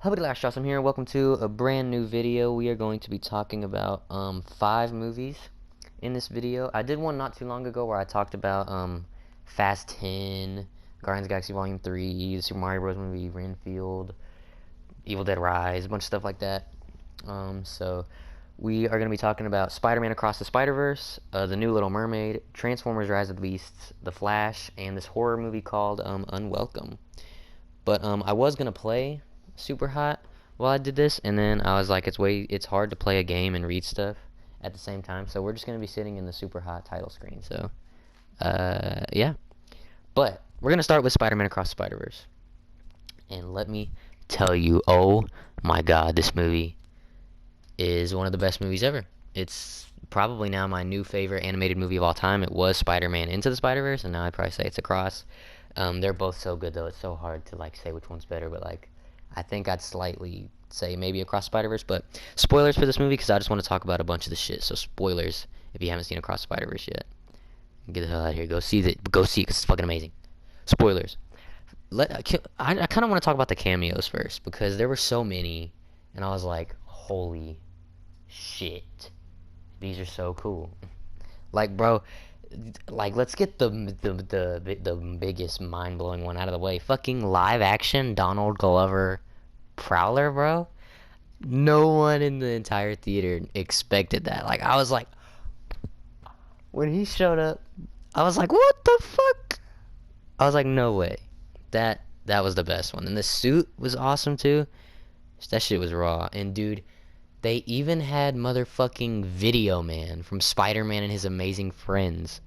Hello, Last Shots. I'm here. Welcome to a brand new video. We are going to be talking about 5 movies in this video. I did one not too long ago where I talked about Fast 10, Guardians of the Galaxy Volume 3, the Super Mario Bros. Movie, Renfield, Evil Dead Rise, a bunch of stuff like that. So we are going to be talking about Spider-Man Across the Spider-Verse, the new Little Mermaid, Transformers: Rise of the Beasts, The Flash, and this horror movie called Unwelcome. But I was going to play Super Hot while I did this, and then I was like, it's hard to play a game and read stuff at the same time, so we're just gonna be sitting in the Super Hot title screen. So yeah, but we're gonna start with Spider-Man Across the Spider-Verse, and let me tell you, oh my god, this movie is one of the best movies ever. It's probably now my new favorite animated movie of all time. It was Spider-Man Into the Spider-Verse, and now I'd probably say it's Across. They're both so good though. It's so hard to like say which one's better, but like I think I'd slightly say maybe Across Spider-Verse. But spoilers for this movie because I just want to talk about a bunch of the shit. So spoilers if you haven't seen Across Spider-Verse yet. Get the hell out of here. Go see it because it's fucking amazing. Spoilers. I kind of want to talk about the cameos first because there were so many, and I was like, holy shit, these are so cool. Like, bro, like let's get the biggest mind-blowing one out of the way. Fucking live action Donald Glover Prowler, bro. No one in the entire theater expected that. Like I was like, when he showed up, I was like, what the fuck? I was like, no way. That was the best one. And the suit was awesome too. That shit was raw. And dude, they even had motherfucking Video Man from Spider-Man and His Amazing Friends.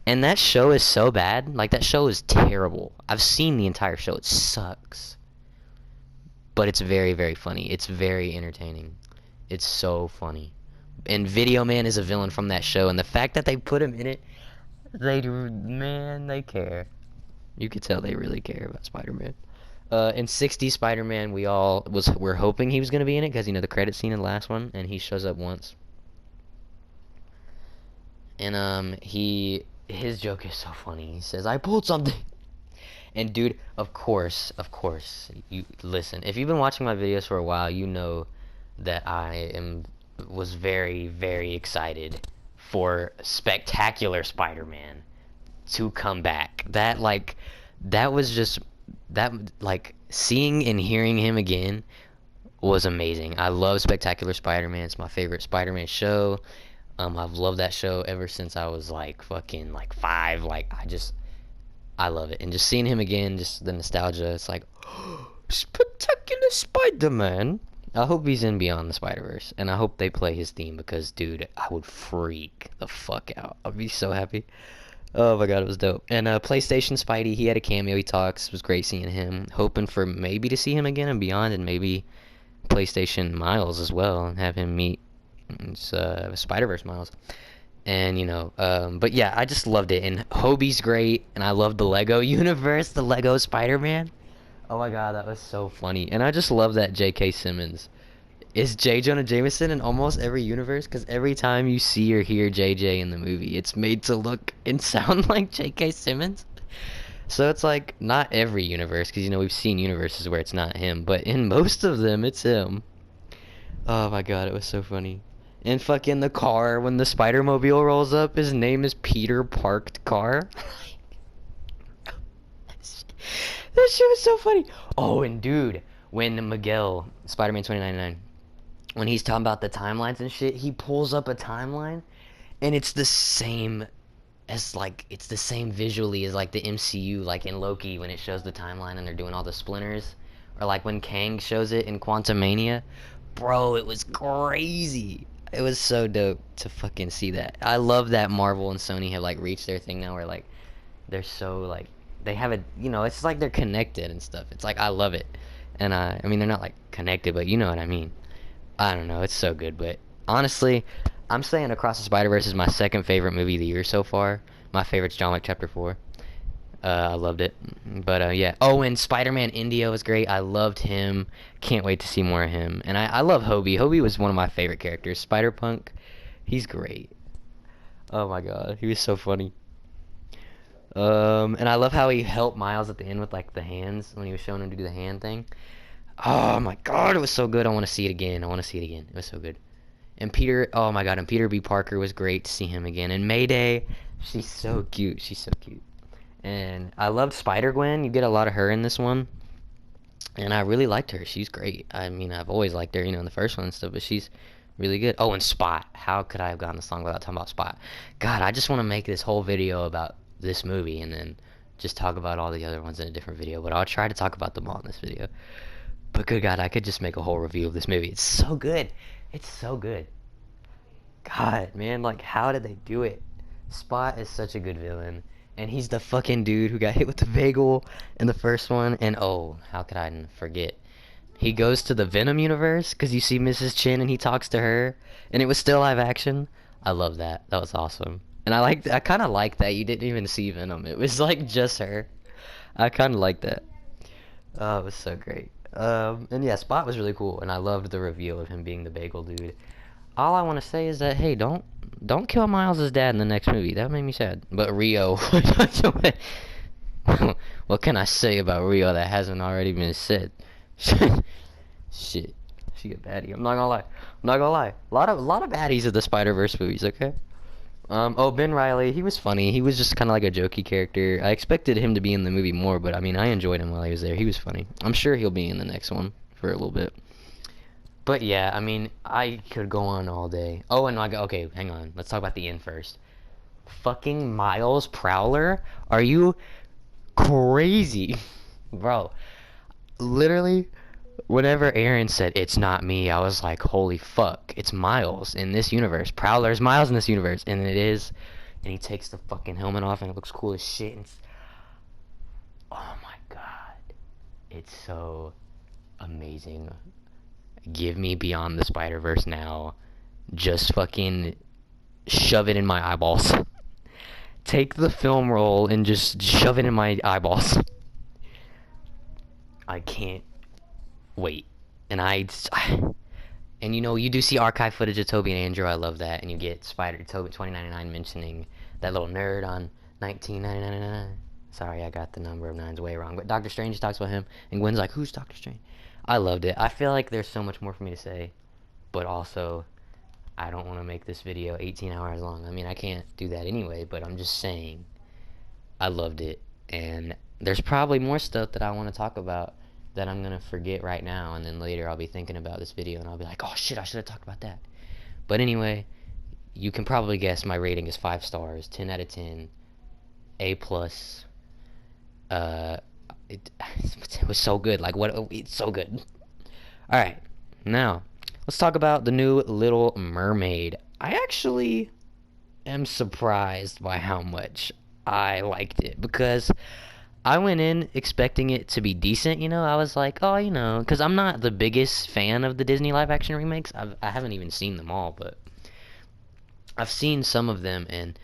And that show is so bad. Like, that show is terrible. I've seen the entire show. It sucks. But it's very, very funny. It's very entertaining. It's so funny. And Video Man is a villain from that show. And the fact that they put him in it, they care. You could tell they really care about Spider-Man. In 60 Spider-Man, we're hoping he was going to be in it because, you know, the credit scene in the last one. And he shows up once. And, his joke is so funny. He says, I pulled something. And dude, of course, you listen. If you've been watching my videos for a while, you know that was very, very excited for Spectacular Spider-Man to come back. That was just seeing and hearing him again was amazing. I love Spectacular Spider-Man. It's my favorite Spider-Man show. I've loved that show ever since I was fucking 5. I love it. And just seeing him again, just the nostalgia. It's like, Spectacular Spider-Man. I hope he's in Beyond the Spider-Verse, and I hope they play his theme because, dude, I would freak the fuck out. I'd be so happy. Oh my god, it was dope. And PlayStation Spidey, he had a cameo. He talks. It was great seeing him. Hoping for maybe to see him again in Beyond, and maybe PlayStation Miles as well, and have him meet Spider-Verse Miles. And but yeah, I just loved it. And Hobie's great, and I love the Lego universe, the Lego Spider-Man. Oh my god, that was so funny. And I just love that J.K. Simmons is J. Jonah Jameson in almost every universe, because every time you see or hear JJ in the movie, it's made to look and sound like J.K. Simmons. So it's like, not every universe, because we've seen universes where it's not him, but in most of them, it's him. Oh my god, it was so funny. And fucking the car, when the Spider-Mobile rolls up, his name is Peter Parked Car. That shit was so funny. Oh, and dude, when Miguel, Spider-Man 2099, when he's talking about the timelines and shit, he pulls up a timeline, and it's the same it's the same visually as the MCU, in Loki when it shows the timeline and they're doing all the splinters, or when Kang shows it in Quantumania. Bro, it was crazy. It was so dope to fucking see that. I love that Marvel and Sony have reached their thing now where they're so they have it's they're connected and stuff. It's I love it. And I mean they're not connected, but you know what I mean. I don't know, it's so good. But honestly, I'm saying Across the Spider-Verse is my second favorite movie of the year so far. My favorite's John Wick Chapter 4. I loved it. But yeah. Oh, and Spider-Man India was great. I loved him. Can't wait to see more of him. And I love Hobie. Hobie was one of my favorite characters. Spider-Punk, he's great. Oh my god, he was so funny. And I love how he helped Miles at the end with the hands when he was showing him to do the hand thing. Oh my god, it was so good. I want to see it again. I want to see it again. It was so good. And Peter, oh my god, and Peter B. Parker was great to see him again. And Mayday, she's so cute. She's so cute. And I loved Spider-Gwen. You get a lot of her in this one. And I really liked her. She's great. I mean, I've always liked her, in the first one and stuff, but she's really good. Oh, and Spot. How could I have gotten this long without talking about Spot? God, I just want to make this whole video about this movie and then just talk about all the other ones in a different video, but I'll try to talk about them all in this video. But good God, I could just make a whole review of this movie. It's so good. It's so good. God, man, like, how did they do it? Spot is such a good villain. And he's the fucking dude who got hit with the bagel in the first one. And oh, how could I forget? He goes to the Venom universe because you see Mrs. Chin and he talks to her. And it was still live action. I love that. That was awesome. And I kind of like that you didn't even see Venom. It was like just her. I kind of like that. Oh, it was so great. And yeah, Spot was really cool. And I loved the reveal of him being the bagel dude. All I want to say is that, hey, don't kill Miles' dad in the next movie. That made me sad. But Rio, what can I say about Rio that hasn't already been said? Shit, she a baddie. I'm not gonna lie. I'm not gonna lie. A lot of baddies of the Spider-Verse movies. Okay. Oh, Ben Reilly, he was funny. He was just kind of like a jokey character. I expected him to be in the movie more, but I mean, I enjoyed him while he was there. He was funny. I'm sure he'll be in the next one for a little bit. But yeah, I mean, I could go on all day. Oh, and okay, hang on. Let's talk about the end first. Fucking Miles Prowler? Are you crazy? Bro, literally, whenever Aaron said, it's not me, I was like, holy fuck, it's Miles in this universe. Prowler's Miles in this universe. And it is. And he takes the fucking helmet off and it looks cool as shit. And oh my god. It's so amazing. Give me Beyond the Spider-Verse now. Just fucking shove it in my eyeballs. Take the film roll and just shove it in my eyeballs. I can't wait. And and you do see archive footage of Tobey and Andrew. I love that. And you get Toby 2099 mentioning that little nerd on 1999. Sorry, I got the number of nines way wrong. But Doctor Strange talks about him, and Gwen's like, "Who's Doctor Strange?" I loved it. I feel like there's so much more for me to say, but also I don't want to make this video 18 hours long. I mean, I can't do that anyway, but I'm just saying I loved it, and there's probably more stuff that I want to talk about that I'm going to forget right now, and then later I'll be thinking about this video, and I'll be like, oh shit, I should have talked about that. But anyway, you can probably guess my rating is 5 stars, 10 out of 10, A+. It was so good. Like, what? It's so good. Alright, now, let's talk about the new Little Mermaid. I actually am surprised by how much I liked it, because I went in expecting it to be decent, I was like, oh, because I'm not the biggest fan of the Disney live-action remakes. I haven't even seen them all, but I've seen some of them, and,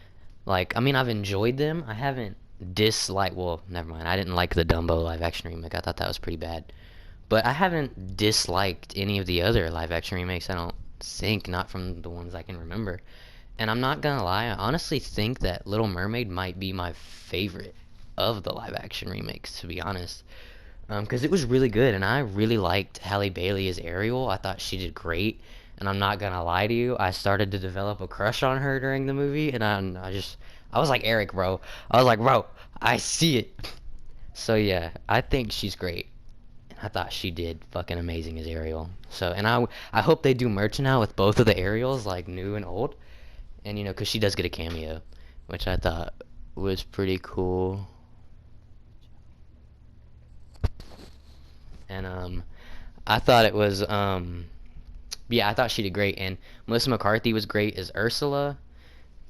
like, I mean, I've enjoyed them. I haven't well, never mind. I didn't like the Dumbo live-action remake. I thought that was pretty bad. But I haven't disliked any of the other live-action remakes, I don't think, not from the ones I can remember. And I'm not gonna lie, I honestly think that Little Mermaid might be my favorite of the live-action remakes, to be honest. Because it was really good, and I really liked Halle Bailey as Ariel. I thought she did great, and I'm not gonna lie to you, I started to develop a crush on her during the movie, and I was like Eric, bro. I was like, bro, I see it. So yeah, I think she's great. And I thought she did fucking amazing as Ariel. So, and I hope they do merch now with both of the Ariels, like new and old. And because she does get a cameo, which I thought was pretty cool. And I thought it was yeah, I thought she did great. And Melissa McCarthy was great as Ursula.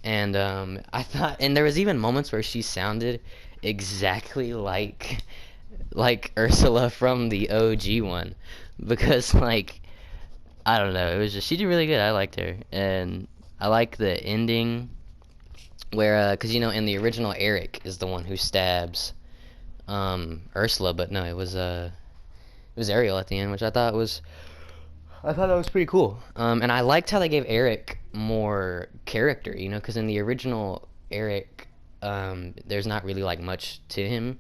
And I thought, and there was even moments where she sounded exactly like Ursula from the OG one, because like, I don't know, it was just, she did really good. I liked her, and I like the ending where because in the original Eric is the one who stabs Ursula, but no, it was Ariel at the end, which I thought that was pretty cool. And I liked how they gave Eric more character, because in the original Eric, there's not really like much to him,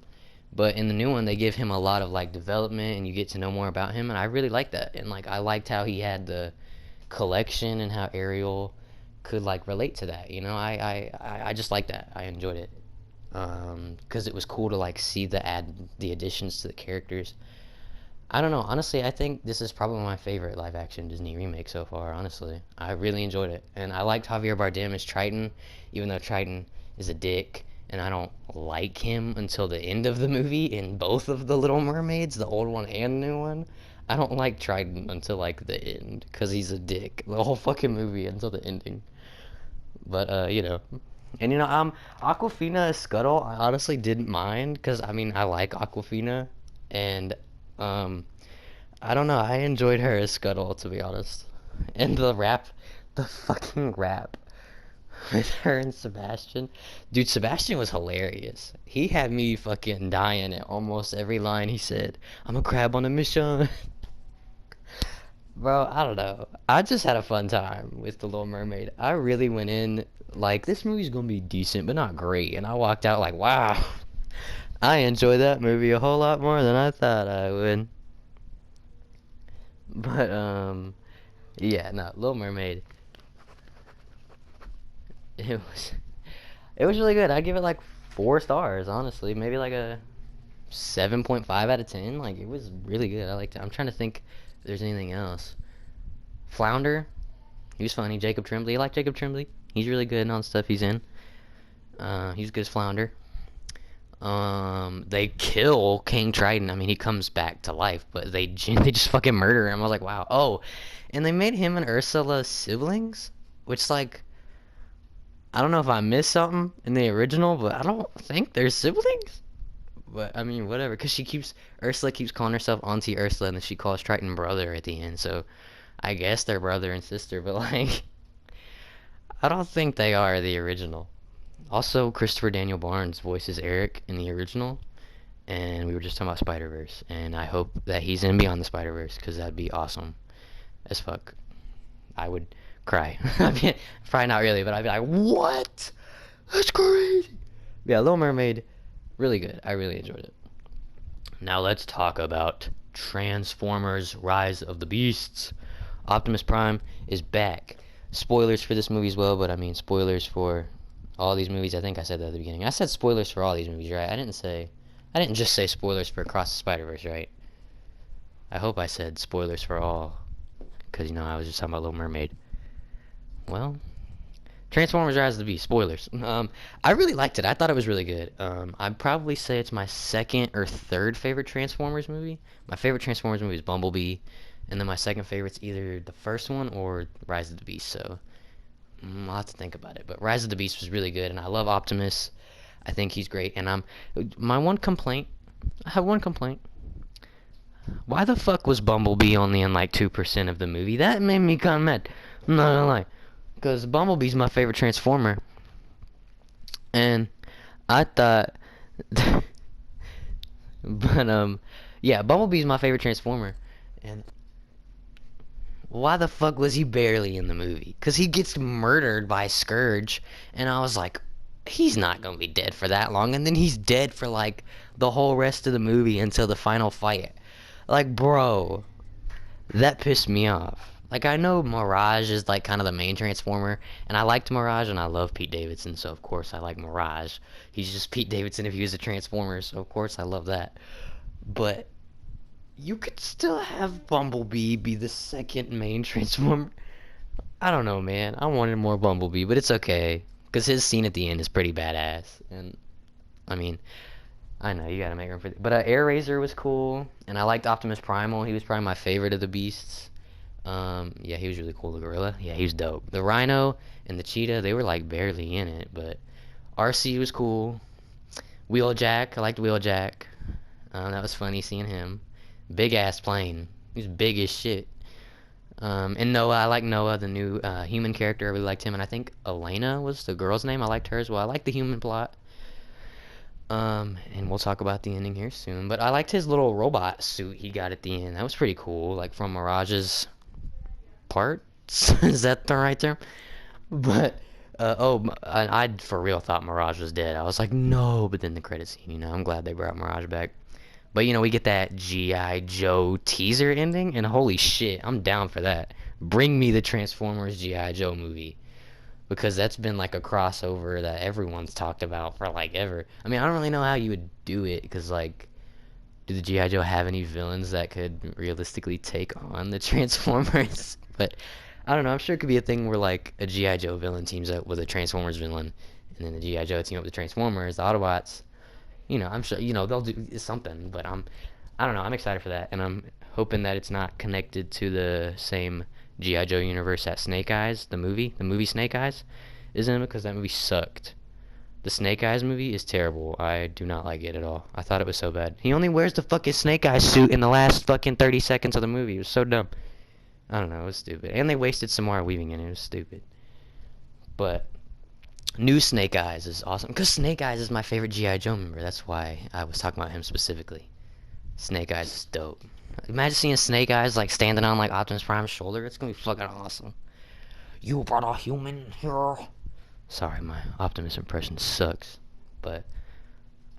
But in the new one, they give him a lot of like development, and you get to know more about him, and I really like that. And like I liked how he had the collection and how Ariel could like relate to that. You know, I just like that. I enjoyed it because it was cool to like see the additions to the characters. I don't know. Honestly, I think this is probably my favorite live action Disney remake so far. Honestly, I really enjoyed it, and I liked Javier Bardem as Triton, even though Triton is a dick, and I don't like him until the end of the movie in both of the Little Mermaids, the old one and the new one. I don't like Triton until like the end, cause he's a dick. The whole fucking movie until the ending. But you know, and Aquafina as Scuttle, I honestly didn't mind, cause I mean I like Aquafina, and um I don't know. I enjoyed her as Scuttle, to be honest. And the fucking rap with her and Sebastian. Dude, Sebastian was hilarious. He had me fucking dying at almost every line he said. I'm a crab on a mission. Bro, I don't know. I just had a fun time with The Little Mermaid. I really went in like, this movie's gonna be decent, but not great. And I walked out like, wow. I enjoyed that movie a whole lot more than I thought I would. But, yeah, no, Little Mermaid. It was it was really good. I'd give it like 4 stars, honestly. Maybe like a 7.5 out of 10. Like it was really good. I liked it. I'm trying to think if there's anything else. Flounder, he was funny. Jacob Tremblay, you like Jacob Tremblay? He's really good in all the stuff he's in. He's good as Flounder. They kill King Triton. I mean, he comes back to life, but they just fucking murder him. I was like, wow. Oh, and they made him and Ursula siblings, which like I don't know if I missed something in the original, but I don't think they're siblings. But I mean, whatever, because Ursula keeps calling herself Auntie Ursula, and then she calls Triton brother at the end. So I guess they're brother and sister, but like, I don't think they are the original. Also, Christopher Daniel Barnes voices Eric in the original, and we were just talking about Spider Verse, and I hope that he's in Beyond the Spider Verse because that'd be awesome as fuck. I would cry. I mean, probably not really, but I'd be like, what? That's crazy. Yeah, Little Mermaid, really good. I really enjoyed it. Now let's talk about Transformers Rise of the Beasts. Optimus Prime is back. Spoilers for this movie as well, but I mean spoilers for all these movies. I think I said that at the beginning. I said spoilers for all these movies, right? I didn't just say spoilers for Across the Spider-Verse, right? I hope I said spoilers for all, because, you know, I was just talking about Little Mermaid. Well, Transformers Rise of the Beast, spoilers. I really liked it. I thought it was really good. I'd probably say it's my second or third favorite Transformers movie. My favorite Transformers movie is Bumblebee, and then my second favorite's either the first one or Rise of the Beast, so I'll have to think about it. But Rise of the Beast was really good, and I love Optimus. I think he's great, and my one complaint, I have one complaint. Why the fuck was Bumblebee only in like 2% of the movie? That made me kind of mad. I'm not gonna lie. Because Bumblebee's my favorite Transformer. And I thought... but, yeah, Bumblebee's my favorite Transformer. And why the fuck was he barely in the movie? Because he gets murdered by Scourge. And I was like, he's not gonna be dead for that long. And then he's dead for, like, the whole rest of the movie until the final fight. Like, bro, that pissed me off. Like, I know Mirage is, like, kind of the main Transformer, and I liked Mirage, and I love Pete Davidson, so of course I like Mirage. He's just Pete Davidson if he was a Transformer, so of course I love that. But you could still have Bumblebee be the second main Transformer. I don't know, man. I wanted more Bumblebee, but it's okay, because his scene at the end is pretty badass, and, I mean... I know, you gotta make room for it. But Air Razor was cool, and I liked Optimus Primal. He was probably my favorite of the beasts. Yeah, he was really cool. The gorilla, yeah, he was dope. The Rhino and the Cheetah, they were like barely in it, but RC was cool. Wheeljack, I liked Wheeljack. That was funny seeing him. Big ass plane. He's big as shit. And Noah, I like Noah, the new human character. I really liked him, and I think Elena was the girl's name. I liked her as well. I liked the human plot. And we'll talk about the ending here soon. But I liked his little robot suit he got at the end. That was pretty cool, like from Mirage's parts. Is that the right term? But I for real thought Mirage was dead. I was like, no, but then the credit scene, I'm glad they brought Mirage back. But, we get that G.I. Joe teaser ending, and holy shit, I'm down for that. Bring me the Transformers G.I. Joe movie. Because that's been like a crossover that everyone's talked about for like ever. I mean, I don't really know how you would do it, because like, do the G.I. Joe have any villains that could realistically take on the Transformers? But I don't know. I'm sure it could be a thing where like a G.I. Joe villain teams up with a Transformers villain, and then the G.I. Joe team up with the Transformers, the Autobots. I'm sure they'll do something. But I don't know. I'm excited for that, and I'm hoping that it's not connected to the same G.I. Joe universe that Snake Eyes, the movie Snake Eyes, is in, because that movie sucked. The Snake Eyes movie is terrible. I do not like it at all. I thought it was so bad. He only wears the fucking Snake Eyes suit in the last fucking 30 seconds of the movie. It was so dumb. I don't know. It was stupid. And they wasted Samara Weaving in it. It was stupid. But new Snake Eyes is awesome. Because Snake Eyes is my favorite G.I. Joe member. That's why I was talking about him specifically. Snake Eyes is dope. Imagine seeing Snake Eyes like standing on like Optimus Prime's shoulder. It's gonna be fucking awesome. You brought a human here. Sorry, my Optimus impression sucks. But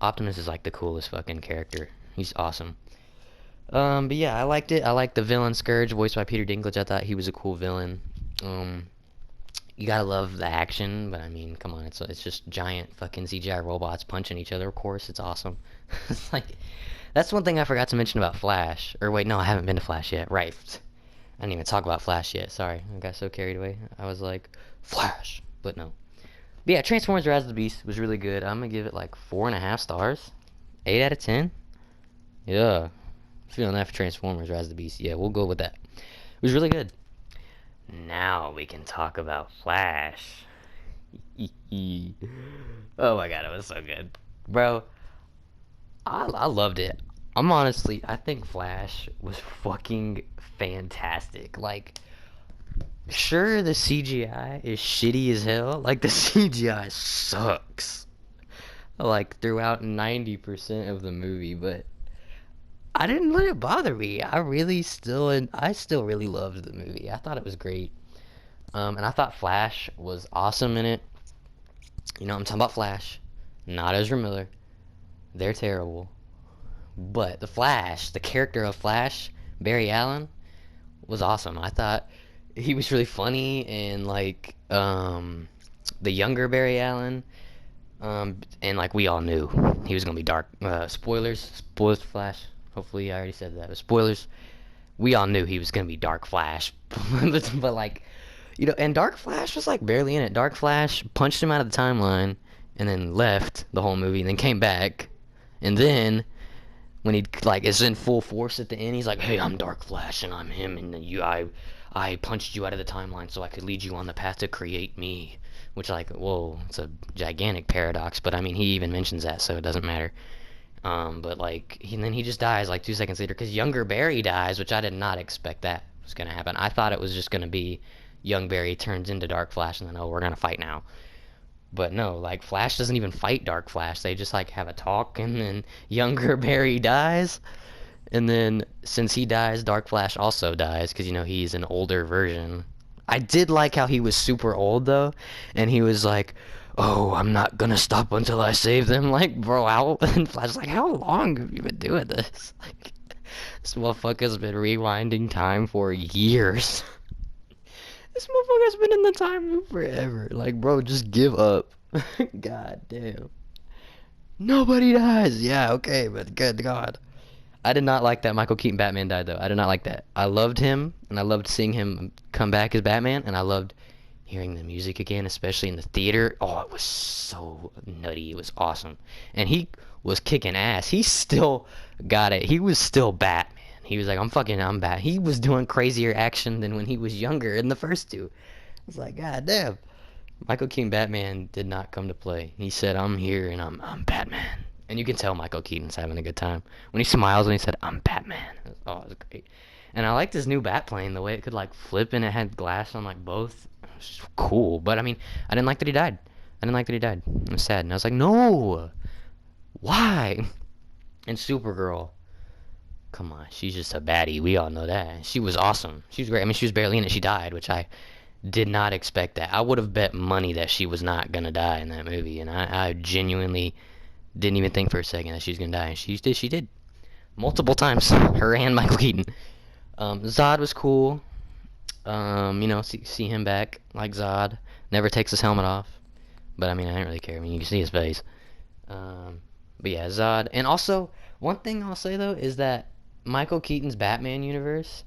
Optimus is like the coolest fucking character. He's awesome. But yeah, I liked it. I liked the villain Scourge, voiced by Peter Dinklage. I thought he was a cool villain. You gotta love the action, but I mean, come on, it's just giant fucking CGI robots punching each other. Of course, it's awesome. It's like, that's one thing I forgot to mention about Flash. Or wait, no, I haven't been to Flash yet. Right. I didn't even talk about Flash yet. Sorry, I got so carried away. I was like, Flash, but no. But yeah, Transformers: Rise of the Beast was really good. I'm gonna give it like 4.5 stars, 8 out of 10. Yeah, feeling that for Transformers: Rise of the Beast. Yeah, we'll go with that. It was really good. Now we can talk about Flash. Oh my god, it was so good, bro. I loved it. I think Flash was fucking fantastic. Like, sure, the CGI is shitty as hell. Like, the CGI sucks. Like, throughout 90% of the movie, but I didn't let it bother me. I still really loved the movie. I thought it was great. And I thought Flash was awesome in it. I'm talking about Flash, not Ezra Miller. They're terrible. But the Flash, the character of Flash, Barry Allen, was awesome. I thought he was really funny, and like the younger Barry Allen, and like we all knew he was gonna be dark. Spoilers for Flash. Hopefully I already said that. But spoilers. We all knew he was gonna be Dark Flash, but like, and Dark Flash was like barely in it. Dark Flash punched him out of the timeline, and then left the whole movie, and then came back, and then when he like is in full force at the end, he's like, "Hey, I'm Dark Flash, and I'm him, and I punched you out of the timeline so I could lead you on the path to create me." Which, like, whoa, it's a gigantic paradox. But I mean, he even mentions that, so it doesn't matter. But like, and then he just dies like 2 seconds later because younger Barry dies, which I did not expect that was gonna happen. I thought it was just gonna be young Barry turns into Dark Flash, and then we're gonna fight now. But no, like, Flash doesn't even fight Dark Flash. They just like have a talk, and then younger Barry dies. And then since he dies, Dark Flash also dies because he's an older version. I did like how he was super old though, and he was like, "Oh, I'm not gonna stop until I save them." Like, bro, and Flash's like, "How long have you been doing this?" Like, this motherfucker's been rewinding time for years. This motherfucker's been in the time loop forever. Like, bro, just give up. God damn. Nobody dies. Yeah, okay, but good God. I did not like that Michael Keaton Batman died, though. I did not like that. I loved him, and I loved seeing him come back as Batman, and I loved hearing the music again, especially in the theater. Oh, it was so nutty. It was awesome. And he was kicking ass. He still got it. He was still Batman. He was like, I'm Bat. He was doing crazier action than when he was younger in the first two. It's like, God damn. Michael Keaton Batman did not come to play. He said, "I'm here and I'm Batman." And you can tell Michael Keaton's having a good time. When he smiles and he said, "I'm Batman." It was great. And I liked his new bat plane, the way it could like flip and it had glass on like both. It was just cool. But I mean, I didn't like that he died. I was sad. And I was like, no. Why? And Supergirl. Come on, she's just a baddie. We all know that. She was awesome. She was great. I mean, she was barely in it. She died, which I Did not expect that. I would have bet money that she was not gonna die in that movie, and I genuinely didn't even think for a second that she was gonna die, and she did multiple times. Her and Michael Keaton. Zod was cool. See him back like Zod. Never takes his helmet off. But I mean, I didn't really care. I mean, you can see his face. But yeah, Zod. And also, one thing I'll say though is that Michael Keaton's Batman universe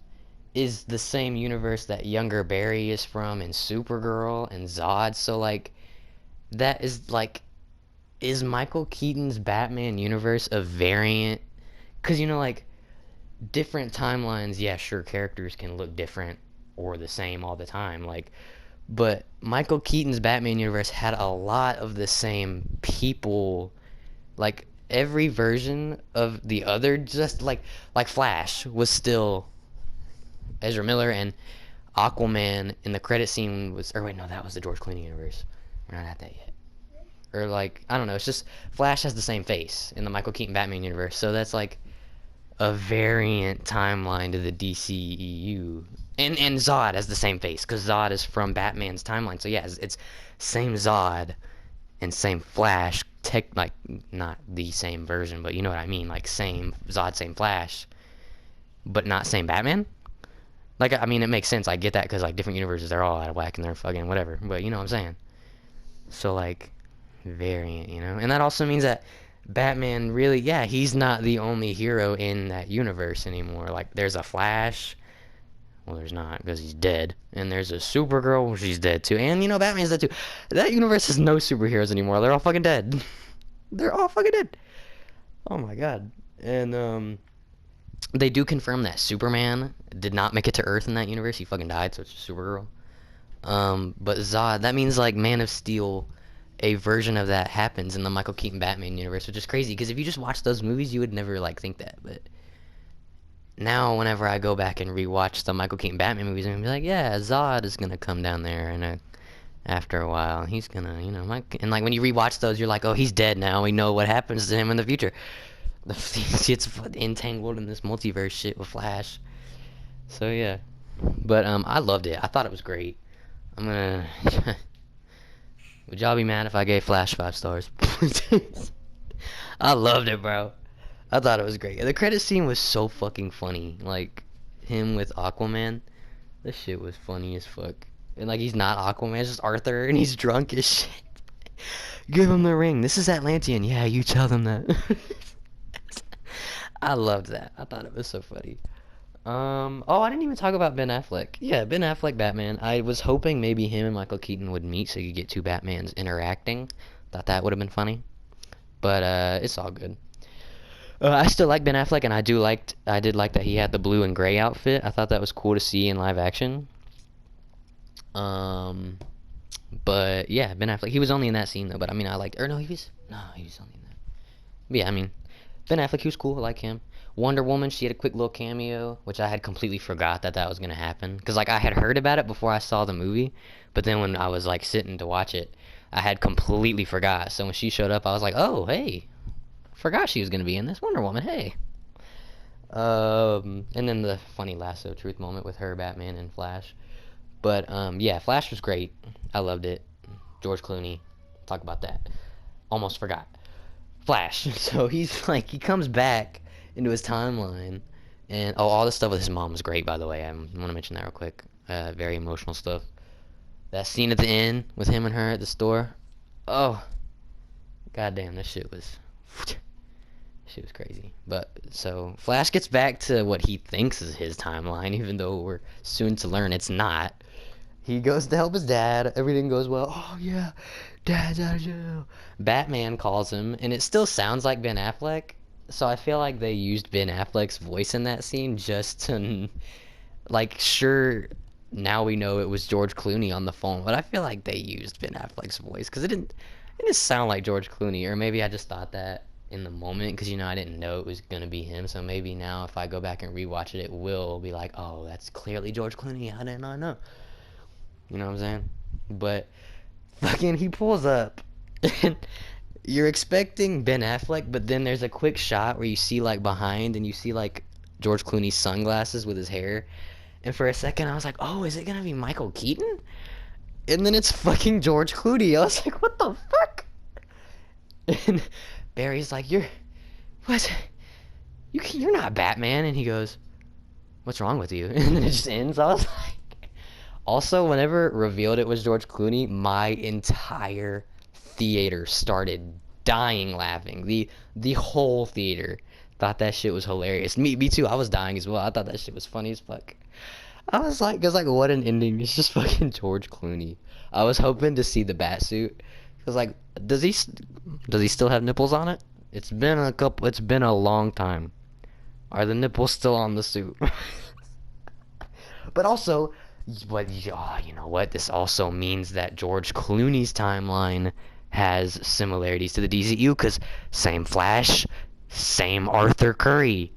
is the same universe that younger Barry is from in Supergirl and Zod. So like, that is like, is Michael Keaton's Batman universe a variant? Because like different timelines, yeah, sure, characters can look different or the same all the time. Like, but Michael Keaton's Batman universe had a lot of the same people. Like every version of the other, just like Flash was still Ezra Miller, and Aquaman in the credit scene was, or wait, no, that was the George Clooney universe. We're not at that yet. Or like, I don't know. It's just Flash has the same face in the Michael Keaton Batman universe, so that's like a variant timeline to the DCEU. And Zod has the same face because Zod is from Batman's timeline. So yeah, it's same Zod and same Flash. Like not the same version, but you know what I mean. Like same Zod, same Flash, but not same Batman. Like I mean, it makes sense. I get that because like different universes, they're all out of whack and they're fucking whatever. But you know what I'm saying. So like variant, and that also means that Batman really, yeah, he's not the only hero in that universe anymore. Like there's a Flash, well there's not because he's dead, and there's a Supergirl, well, she's dead too, and Batman's dead too. That universe has no superheroes anymore. They're all fucking dead. They're all fucking dead. Oh my god. And they do confirm that Superman did not make it to Earth in that universe. He fucking died, so it's just Supergirl. But Zod, that means like Man of Steel, a version of that happens in the Michael Keaton Batman universe, which is crazy because if you just watch those movies, you would never like think that. But now, whenever I go back and rewatch the Michael Keaton Batman movies, I'm gonna be like, yeah, Zod is gonna come down there, and after a while, he's gonna, and like when you rewatch those, you're like, oh, he's dead now. We know what happens to him in the future. The shit's entangled in this multiverse shit with Flash. So yeah, but I loved it. I thought it was great. I'm gonna. Would y'all be mad if I gave Flash 5 stars? I loved it, bro. I thought it was great. The credit scene was so fucking funny. Like, him with Aquaman. This shit was funny as fuck. And, like, he's not Aquaman, it's just Arthur, and he's drunk as shit. Give him the ring. This is Atlantean. Yeah, you tell them that. I loved that. I thought it was so funny. I didn't even talk about Ben Affleck. Yeah, Ben Affleck Batman. I was hoping maybe him and Michael Keaton would meet so you could get two Batmans interacting. Thought that would have been funny. But, it's all good. I still like Ben Affleck, and I did like that he had the blue and gray outfit. I thought that was cool to see in live action. But yeah, Ben Affleck, he was only in that scene though, but I mean, he was only in that. But yeah, I mean, Ben Affleck, he was cool, I like him. Wonder Woman, she had a quick little cameo, which I had completely forgot that was gonna happen. Cause like I had heard about it before I saw the movie, but then when I was like sitting to watch it, I had completely forgot. So when she showed up, I was like, oh hey, forgot she was gonna be in this Wonder Woman. Hey. And then the funny lasso truth moment with her, Batman, and Flash. But yeah, Flash was great. I loved it. George Clooney, talk about that. Almost forgot. Flash. So he's like, he comes back into his timeline, and all the stuff with his mom was great, by the way. I want to mention that real quick. Very emotional stuff. That scene at the end with him and her at the store. Oh, goddamn, this shit was crazy. But so Flash gets back to what he thinks is his timeline, even though we're soon to learn it's not. He goes to help his dad. Everything goes well. Oh yeah, Dad's out of jail. Batman calls him, and it still sounds like Ben Affleck. So I feel like they used Ben Affleck's voice in that scene just to, like, sure, now we know it was George Clooney on the phone, but I feel like they used Ben Affleck's voice because it didn't sound like George Clooney, or maybe I just thought that in the moment because I didn't know it was gonna be him. So maybe now if I go back and rewatch it, it will be like, oh, that's clearly George Clooney. I did not know. You know what I'm saying? But fucking, he pulls up, and you're expecting Ben Affleck, but then there's a quick shot where you see like behind, and you see like George Clooney's sunglasses with his hair, And for a second, I was like, oh, is it gonna be Michael Keaton? And then it's fucking George Clooney. I was like, what the fuck? And Barry's like, what? You're not Batman. And he goes, what's wrong with you? And then it just ends. I was like, also, whenever it revealed it was George Clooney, my entire theater started dying laughing. The whole theater thought that shit was hilarious. Me too. I was dying as well. I thought that shit was funny as fuck. I was like, cause like what an ending. It's just fucking George Clooney. I was hoping to see the bat suit. Cause like, does he still have nipples on it? It's been a long time. Are the nipples still on the suit? But also, you know what? This also means that George Clooney's timeline has similarities to the DCU, cause same Flash, same Arthur Curry.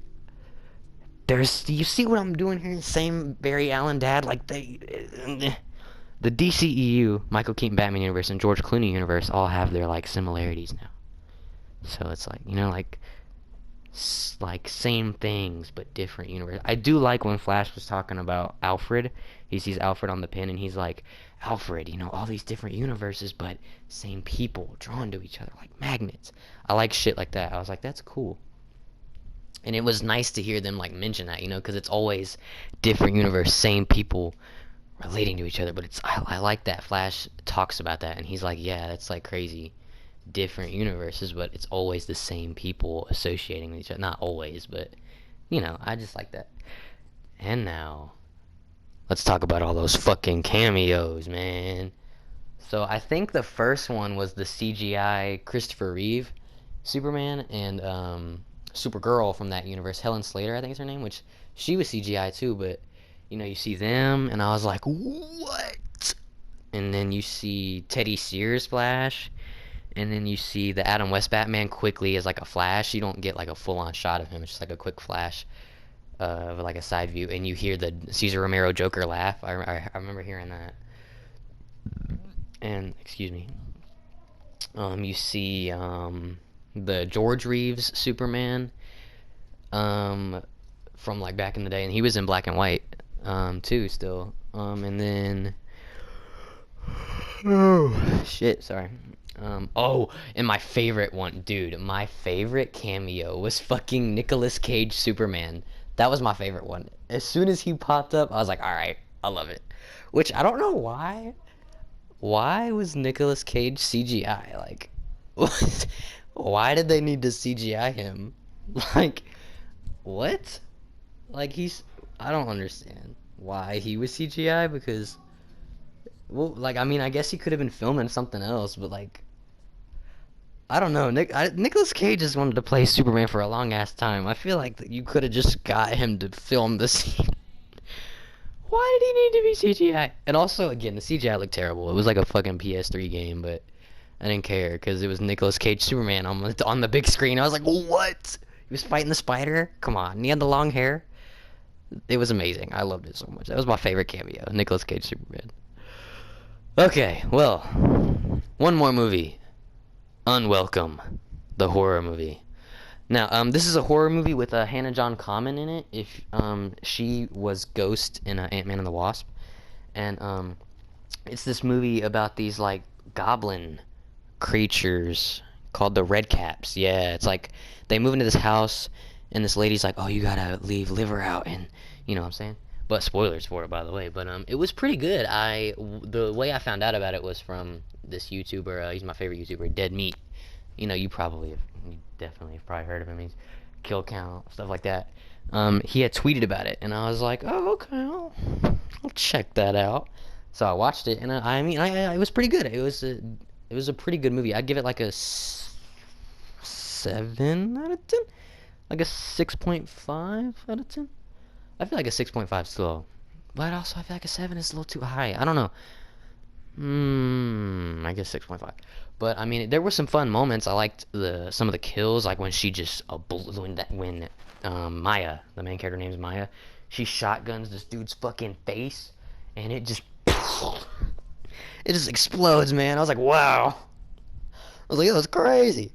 You see what I'm doing here? Same Barry Allen dad, like the DCEU, Michael Keaton Batman universe, and George Clooney universe all have their like similarities now. So it's like, you know, like same things but different universe. I do like when Flash was talking about Alfred. He sees Alfred on the pin and he's like, Alfred, you know, all these different universes but same people drawn to each other like magnets. I like shit like that. I was like, that's cool. And it was nice to hear them like mention that, you know, because it's always different universe, same people relating to each other. But I like that Flash talks about that, and he's like, yeah, that's like crazy, different universes, but it's always the same people associating with each other. Not always, but you know, I just like that. And now, let's talk about all those fucking cameos, man. So I think the first one was the CGI Christopher Reeve Superman and Supergirl from that universe, Helen Slater, I think is her name, which she was CGI too, but you know, you see them and I was like, what? And then you see Teddy Sears Flash, and then you see the Adam West Batman quickly as like a flash. You don't get like a full on shot of him, it's just like a quick flash of like a side view, and you hear the Cesar Romero Joker laugh. I remember hearing that. And excuse me, you see the George Reeves Superman from like back in the day, and he was in black and white too still. And then oh shit, sorry. Oh, and my favorite one, dude, my favorite cameo was fucking Nicolas Cage Superman. That was my favorite one. As soon as he popped up, I was like, alright, I love it. Which I don't know why. Why was Nicolas Cage CGI? Like, what? Why did they need to CGI him? Like, what? Like, I don't understand why he was CGI, because, well, like, I mean, I guess he could have been filming something else, but, like, I don't know. Nicolas Cage just wanted to play Superman for a long ass time. I feel like you could have just got him to film the scene. Why did he need to be CGI? And also, again, the CGI looked terrible. It was like a fucking PS3 game, but I didn't care because it was Nicolas Cage Superman on the big screen. I was like, what? He was fighting the spider? Come on. And he had the long hair. It was amazing. I loved it so much. That was my favorite cameo, Nicolas Cage Superman. Okay, well, one more movie. Unwelcome, the horror movie. Now, this is a horror movie with Hannah John Kamen in it. If she was Ghost in Ant-Man and the Wasp, and it's this movie about these like goblin creatures called the Red Caps. Yeah, it's like they move into this house, and this lady's like, "Oh, you gotta leave liver out," and you know what I'm saying. But spoilers for it, by the way. But it was pretty good. The way I found out about it was from this YouTuber. He's my favorite YouTuber, Dead Meat. You know, you definitely have probably heard of him. He's Kill Count, stuff like that. He had tweeted about it, and I was like, oh, okay, I'll check that out. So I watched it, and I mean, it was pretty good. It was a pretty good movie. I'd give it like a 7 out of 10, like a 6.5 out of 10. I feel like a 6.5 is low, but also I feel like a 7 is a little too high. I don't know. I guess 6.5. But I mean, there were some fun moments. I liked some of the kills, like when she just when Maya, the main character name's Maya, she shotguns this dude's fucking face, and it just explodes, man. I was like, wow. I was like, that was crazy.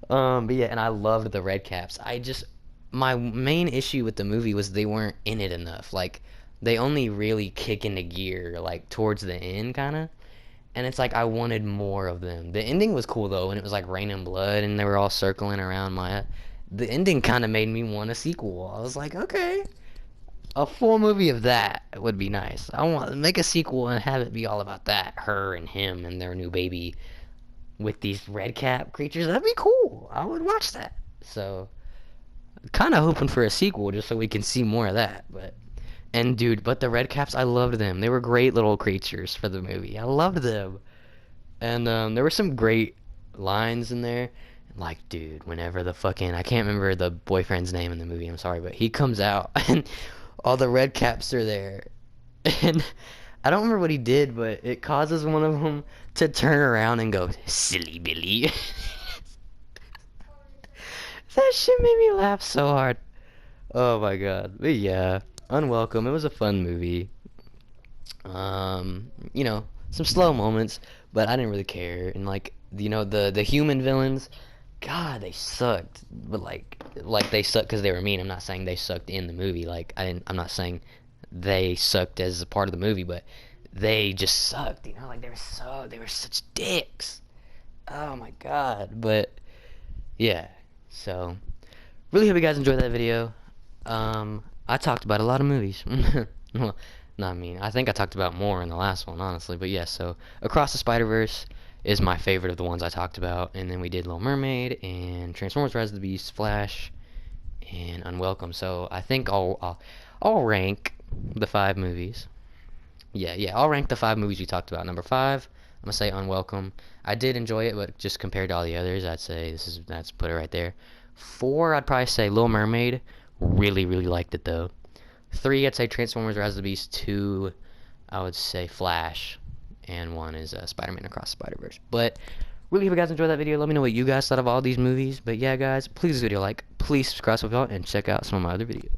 But yeah, and I loved the Red Caps. My main issue with the movie was they weren't in it enough. Like, they only really kick into gear like towards the end, kind of. And it's like I wanted more of them. The ending was cool though, and it was like raining blood, and they were all circling around my. The ending kind of made me want a sequel. I was like, okay, a full movie of that would be nice. I want to make a sequel and have it be all about that, her and him and their new baby with these red cap creatures. That'd be cool. I would watch that. So, kind of hoping for a sequel just so we can see more of that. And dude, but the red caps, I loved them. They were great little creatures for the movie. I loved them. And there were some great lines in there. Like, dude, whenever the fucking, I can't remember the boyfriend's name in the movie, I'm sorry, but he comes out and all the red caps are there. And I don't remember what he did, but it causes one of them to turn around and go, silly Billy. That shit made me laugh so hard. Oh my god. But yeah, Unwelcome. It was a fun movie. You know, some slow moments, but I didn't really care. And like, you know, the human villains, God, they sucked. But like they sucked because they were mean. I'm not saying they sucked in the movie. Like I'm not saying they sucked as a part of the movie, but they just sucked. You know, like they were such dicks. Oh my God. But yeah. So really hope you guys enjoyed that video. I talked about a lot of movies. Well, not mean. I think I talked about more in the last one, honestly. But yeah, so Across the Spider-Verse is my favorite of the ones I talked about. And then we did Little Mermaid and Transformers: Rise of the Beast, Flash, and Unwelcome. So I think I'll rank the 5 movies. Yeah, I'll rank the 5 movies we talked about. Number 5, I'm gonna say Unwelcome. I did enjoy it, but just compared to all the others, I'd say that's put it right there. 4, I'd probably say Little Mermaid. Really, really liked it though. 3, I'd say Transformers: Rise of the Beast. 2, I would say Flash, and 1 is Spider-Man Across the Spider-Verse. But really hope you guys enjoyed that video. Let me know what you guys thought of all these movies. But yeah, guys, please give this video a like, please subscribe if you want, and check out some of my other videos.